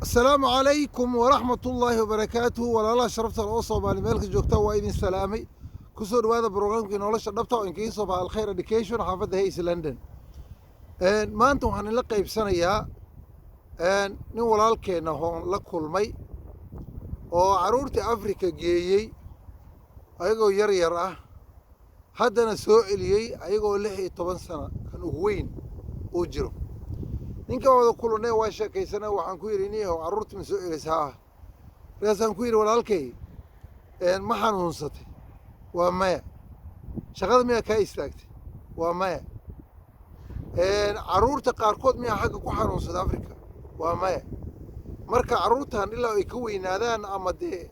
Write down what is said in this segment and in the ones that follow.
السلام عليكم ورحمة الله وبركاته ولا شرفت الأوصى بالملك جوكتا وإذن سلامي كسر هذا برنامج نولش شرفته إن كيسو على الخير إديكيشن حافظ هيس لندن ما أنتم هنلقى بسنة يا نولال كنا هون لكل مي وعرورتي أفريقيا جيي أيقو يرى هذا نسوئلي أيقو لحي 8 سنة كانوا وين أجروا ninka wada kulane waa sheekaysana waxaan ku yidhi niyahow carruurta ma soo celishaa markaasaan ku yidhi walaalkay ma xanuunsatay waa maya shaqada miyaa kaa istaagtay waa maya carruurta qaarkood miyaa xagga ku xanuunsada afrika waa maya marka carruurtan ilaa ay ka weynaadaan ama dee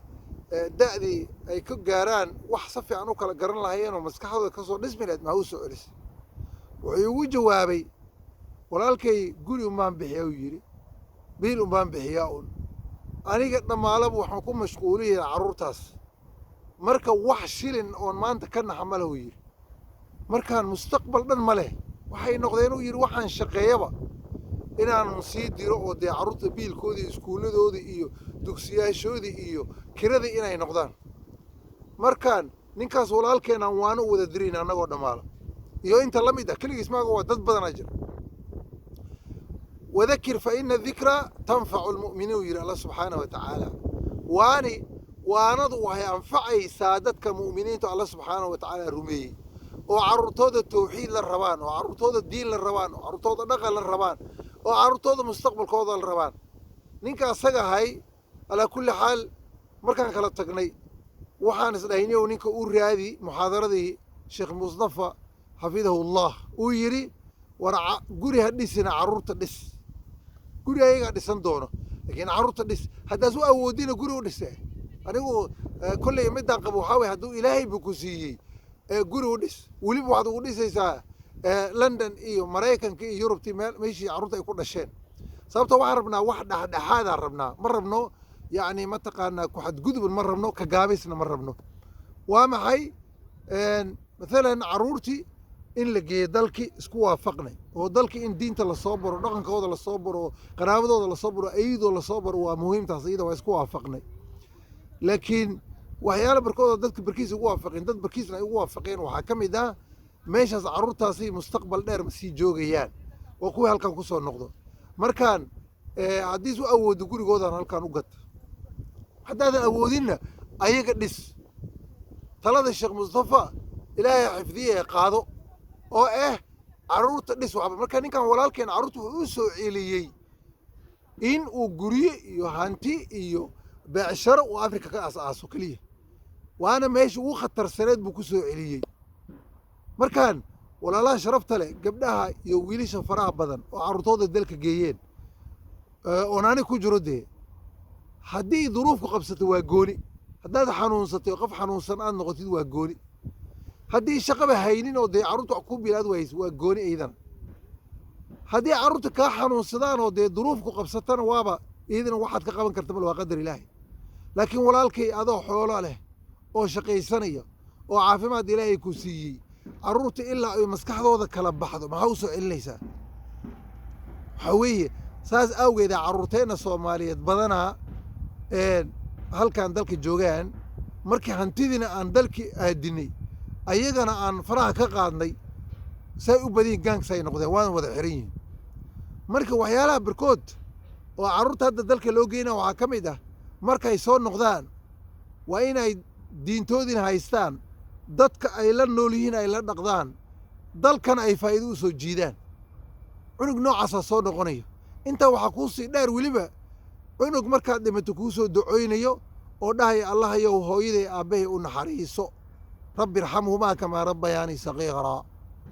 da'dii ay ka gaaraan wax si fiican u kala garan lahayeenoo maskaxdooda ka soo dhismi lahayd maxaa u soo celisay wuxuu igu jawaabay walaalkay guri umbaan bixiyaa uu yidhi biil umbaan bixiyaa un aniga dhammaalaba waxaan ku mashquuliyaa carruurtaas marka wax shilin oon maanta ka naxa ma leh uu yidhi markaan mustaqbal dhan ma leh waxay noqdeen uu yidhi waxaan shaqeeyaba inaan sii diro oo dee carruurta biilkoodii iskuulladoodii iyo dugsiyaashoodii iyo kiradii inay noqdaan markaan ninkaas walaalkeenaan waana u wada dirayn annagoo dhammaala iyo inta la mid ah keligiis maaga waa dad badanaa jira وذكر فإن الذكرى تنفع المؤمنين يرى الله سبحانه وتعالى وانا وهي أنفعي سادتك مؤمنين الله سبحانه وتعالى رمي وعرطود التوحيد للربان وعرطود الدين للربان وعرطود النقل للربان وعرطود مستقبل كوضا للربان نينكا ساقا هاي على كل حال مركان كلا تقني وحانس لهيني ونينكا أوري هذه محاضرة دي شيخ مصطفى حفظه الله ويري ورع قري هدسنا عرورت دس guri ayagaa dhisan doono laakiin carruurta dhis haddaas u awoodina guri u dhise anigu kolley midaan qabo waxaa weye hadduu ilaahay buu ku siiyey guri u dhis weliba waxaad ugu dhisaysaa london iyo maraykanka iyo yurubtii meeshii carruurta ay ku dhasheen sababta waxaan rabnaa wax dhexdhexaadaan rabnaa ma rabno yacni mataqaanaa ku xadgudubin ma rabno ka gaabaysna ma rabno waa maxay maalan carruurtii in la geeyo dalkii isku waafaqnay oo dalkii in diinta lasoo baro dhaqankooda lasoo baro qaraabadooda lasoo baro ayadoo lasoo baro waa muhiimtaas iyada waa isku waafaqnay laakiin waxyaala barkooda dadka barkiis ugu waafaqeen dad barkiisna ay ugu waafaqeen waxaa ka mid ah meeshaas carruurtaasi mustaqbal dheer ma sii joogayaan waa kuwii halkan ku soo noqdo markaan haddiis u awoodo gurigoodan halkan u gata haddaadan awoodinna ayaga dhis talada sheekh mustafa ilaahay xifdiye qaado oo carruurta dhis waxba marka ninkan walaalkeen carruurta wuxuu u soo celiyey in uu guryo iyo hanti iyo beecsharo uu afrika ka aas-aaso keliya waana meesha ugu khatarsaneed buu ku soo celiyey markaan walaalaha sharafta leh gabdhaha iyo wiilasha faraha badan oo carruurtooda dalka geeyeen oonaani ku jiro dee haddii duruufku qabsato waa gooni haddaad xanuunsatay oo qof xanuunsan aad noqotid waa gooni haddii shaqaba haynin oo dee carruurta wax ku bilaad wayso waa gooni iidana haddii carruurta kaa xanuunsadaan oo dee duruufku qabsatana waaba iidana waxaad ka qaban karta mal waa qadar ilaahi laakiin walaalkay adoo xoolo leh oo shaqaysanaya oo caafimaad ilaahay ku siiyey carruurta ilaa ay maskaxdooda kala baxdo maxaa u soo celinaysaa waxaa weeye saas awgeeda carruurteenna soomaaliyeed badanaa halkan dalka joogaan markii hantidiina aan dalkii aadinay ayagana aan faraha ka qaadnay say u badiyin gaangsay noqdeen waana wada xiran yihiin marka waxyaalaha barkood oo carruurta hadda dalka loo geynaa waxaa ka mid ah markay soo noqdaan waa inay diintoodiina haystaan dadka ay la nool yihiin ay la dhaqdaan dalkana ay faa'iido u soo jiidaan cunug noocaasaa soo noqonayo intaa waxaa kuu sii dheer weliba cunug markaad dhimato kuu soo ducooynayo oo dhahaya allahayow hooyaday aabbahay u naxariiso rabbi irxamhumaa kamaa rabbayaani saqiiraa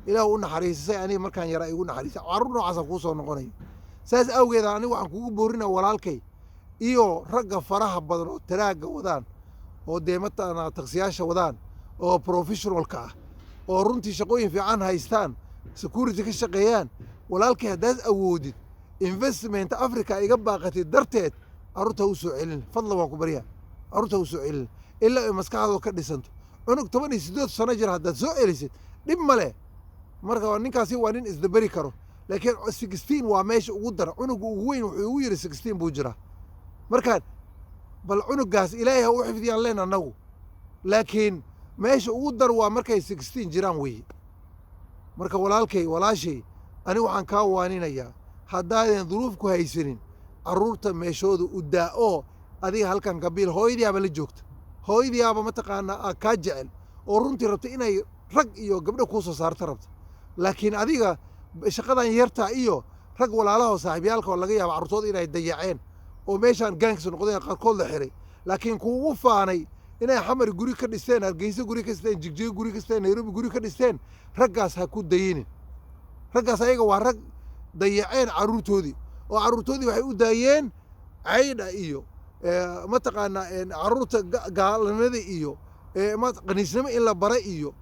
ilaah u naxariisisay aniga markaan yaraa igu naxariisa carruur noocaasa kuu soo noqonayo saas awgeeda aniga waxaan kugu boorina walaalkay iyo ragga faraha badan oo taraagga wadaan oo dee mataqaanaa taksiyaasha wadaan oo professionalka ah oo runtii shaqooyin fiican haystaan security ka shaqeeyaan walaalkay haddaad awoodid investment africa iga baaqatid darteed carruurta u soo celin fadlan waan ku baryaa carruurta u soo celin ilaa ay maskaxdooda ka dhisanto cunug 18 sano jir haddaad soo celisid dhib ma leh marka ninkaasi waa nin isdaberi karo laakiin 16 waa meesha ugu dara cunuga ugu weyn wuxuu ugu yiri 16 buu jiraa markaan bal cunugaas ilaahay ha u xifdiyaan leen annagu laakiin meesha ugu dar waa markay 16 jiraan weeye marka walaalkay walaashay ani waxaan kaa waaninayaa haddaadan duruuf ku haysanin carruurta meeshooda u daa'oo adiga halkan qabiil hooyadiiaba la joogta hooyadiiaba mataqaanaa kaa jecel oo runtii rabta inay rag iyo gabdho kuu soo saarta rabta laakiin adiga shaqadan yartaa iyo rag walaalahoo saaxiibyaalka oo laga yaaba carruurtooda inay dayaceen oo meeshaan gaangis noqdeen qaarkood la xiray laakiin kuugu faanay inay xamar guri ka dhisteen hargeysa guri ka dhisteen jigjiga guri ka dhisteen nairobi guri ka dhisteen raggaas ha ku dayinin raggaas ayaga waa rag dayaceen carruurtoodii oo carruurtoodii waxay u daayeen caydha iyo mataqaanaa carruurta gaalanimada iyo qaniisnimo in la bara iyo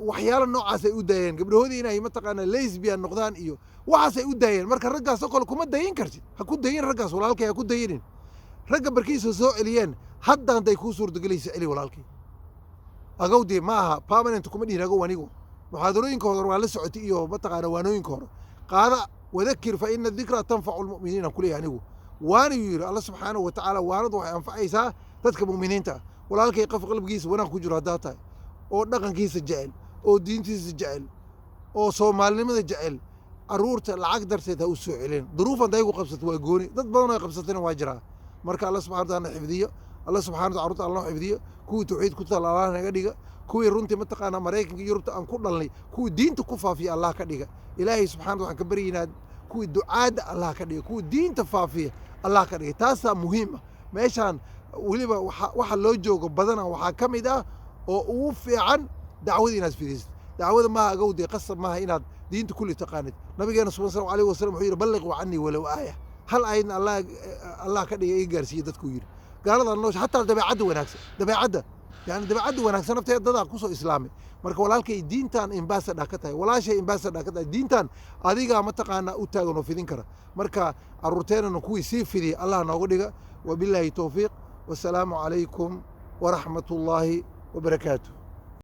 waxyaalo noocaasay u daayeen gabdhahoodii inay mataqaanaa lesbian noqdaan iyo waxaasay u daayeen marka raggaas oo kale kuma dayin kartid ha ku dayin raggaas walaalkay ha ku dayinin ragga barkiisa soo celiyeen hadda hadday kuu suurtagelaysa celi walaalkay agowdee ma aha permanent kuma dhihin agow anigu muxaadarooyinka hore waa la socotay iyo mataqaana waanooyinka hore qaada wadakir fa ina dikra tanfacu lmu'miniina kuleeyahay anigu waana yuu yidhi alla subxaanahu wa tacaala waanadu waxay anfacaysaa dadka mu'miniinta ah walaalkay qof qalbigiisa wanaag ku jiro haddaa tahay oo dhaqankiisa jecel oo diintiisa jecel oo soomaalinimada jecel carruurta lacag darteed ha u soo celin duruuf hadday ku qabsato waa gooni dad badan oo qabsatayna waa jiraa marka alla subxana wataala na xifdiyo alla subxana wataala carruurta alla noo xifdiyo kuwii tawxiid ku taal allah naga dhiga kuwii runtii mataqaanaa maraykanka yurubta aan ku dhalnay kuwii diinta ku faafiya allah ka dhiga ilaahay subxana waxaan ka baryaynaa kuwii ducaadda allah ka dhiga kuwii diinta faafiya allah ka dhiga taasaa muhiim ah meeshaan weliba waxa loo joogo badana waxaa ka mid ah oo ugu fiican dacwada inaad fidaysid dacwada maaha agowdee qasab maaha inaad diinta kulli taqaanid nabigeena sallallahu alayhi wasallam wuxuu yidhi balliquu canii walow aaya hal aayadna allah ka dhiga iga gaarsiiye dadkuu yidhi gaalada noosh hataa dabeecadda wanaagsan dabeecadda yani dabeecadda wanaagsan nafteeda dadaa kusoo islaamay marka walaalkay diintan ambassador ka tahay walaashay ambassador ka tahay diintan adigaa mataqaanaa u taagan oo fidin kara marka carruurteenana kuwii sii fidiya allah nooga dhiga wabilaahi towfiiq wasalaamu calaykum waraxmat ullaahi وبركاته